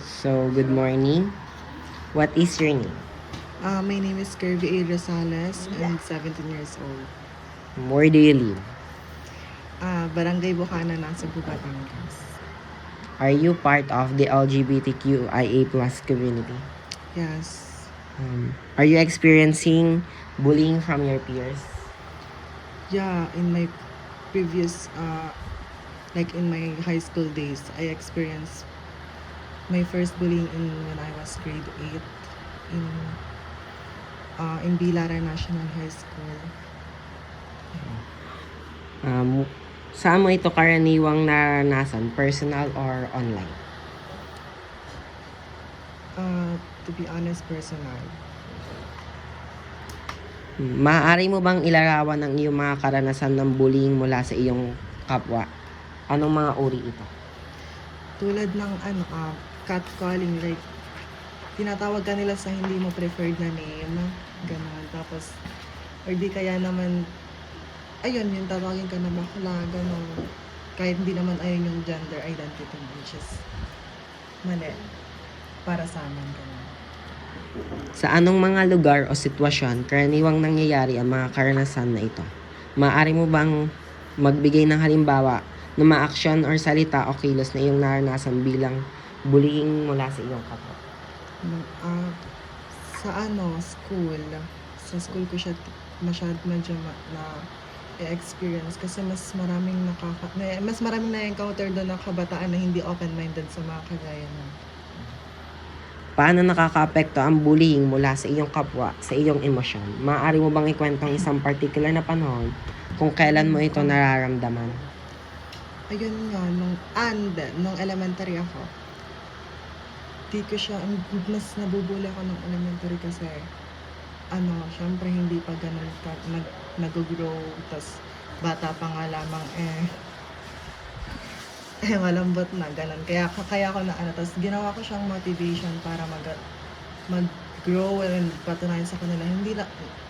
So, good morning. What is your name? My name is Kirby A. Rosales. I'm 17 years old. Where do you live? Barangay Bukana, nasa Batangas. Are you part of the LGBTQIA plus community? Yes. Are you experiencing bullying from your peers? Yeah, in my previous, like in my high school days, I experienced my first bullying when I was grade 8 in Bilara National High School. Saan mo ito karaniwang naranasan? Personal or online? To be honest, personal. Maaari mo bang ilarawan ang iyong mga karanasan ng bullying mula sa iyong kapwa? Anong mga uri ito? Tulad ng catcalling, like tinatawag ka nila sa hindi mo preferred na name, gano'n. Tapos, or di kaya naman, ayun, yung tatawagin ka na bakla, gano'n. Kahit hindi naman ayun yung gender identity mo, which is mali para sa amin, gano'n. Sa anong mga lugar o sitwasyon karaniwang nangyayari ang mga karanasan na ito? Maaari mo bang magbigay ng halimbawa ng mga aksyon or salita o kilos na iyong naranasan bilang bullying mula sa iyong kapwa? School. Sa school ko siya medyo na experience kasi mas maraming na-encounter doon na kabataan na hindi open-minded sa mga kagaya na. Paano nakakaapekto ang bullying mula sa iyong kapwa sa iyong emosyon? Maaari mo bang ikwento ang isang particular na panahon kung kailan mo ito nararamdaman? Ayun nga, nung elementary ako, di ko siya, mas nabubuli ako ng elementary kasi, syempre hindi pa ganun nag-grow, tas bata pa nga lamang malambot na, ganun. Kaya ako na tas ginawa ko siyang motivation para mag-grow and patunayan sa kanila,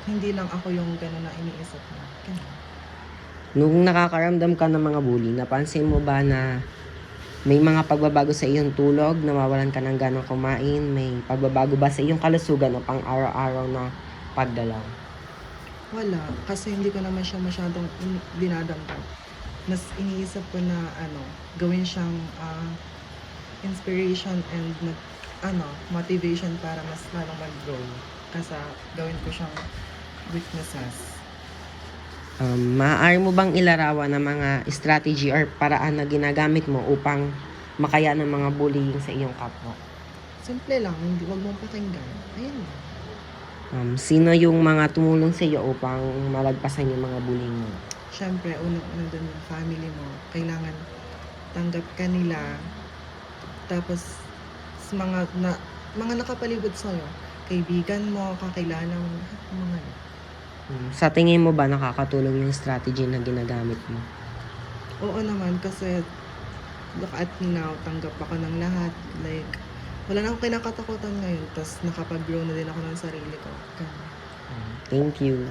hindi lang ako yung ganun na iniisip na. Ganun. Nung nakakaramdam ka ng mga bully, napansin mo ba na may mga pagbabago sa iyong tulog, nawawalan ka ng ganang kumain, may pagbabago ba sa iyong kalusugan o pang araw-araw na pagdalaw? Wala, kasi hindi ko naman siya masyadong dinadamdam. Mas iniisip ko na gawin siyang inspiration and motivation para mas lalong mag-grow. Kasi gawin ko siyang weaknesses. Maaari mo bang ilarawan ng mga strategy or paraan na ginagamit mo upang makaya ng mga bullying sa iyong kapwa? Simple lang, huwag mong pakinggan. Ayun lang. Sino yung mga tumulong sa iyo upang malagpasan yung mga bullying mo? Siyempre, unang-una doon yung family mo. Kailangan tanggap ka nila. Tapos, mga nakapalibot sa'yo, kaibigan mo, kakilala mo, mga Sa tingin mo ba nakakatulong yung strategy na ginagamit mo? Oo naman, kasi look at me now, tanggap ako ng lahat. Like, wala na akong kinakatakutan ngayon. Tapos nakapag-grow na din ako ng sarili ko. Thank you.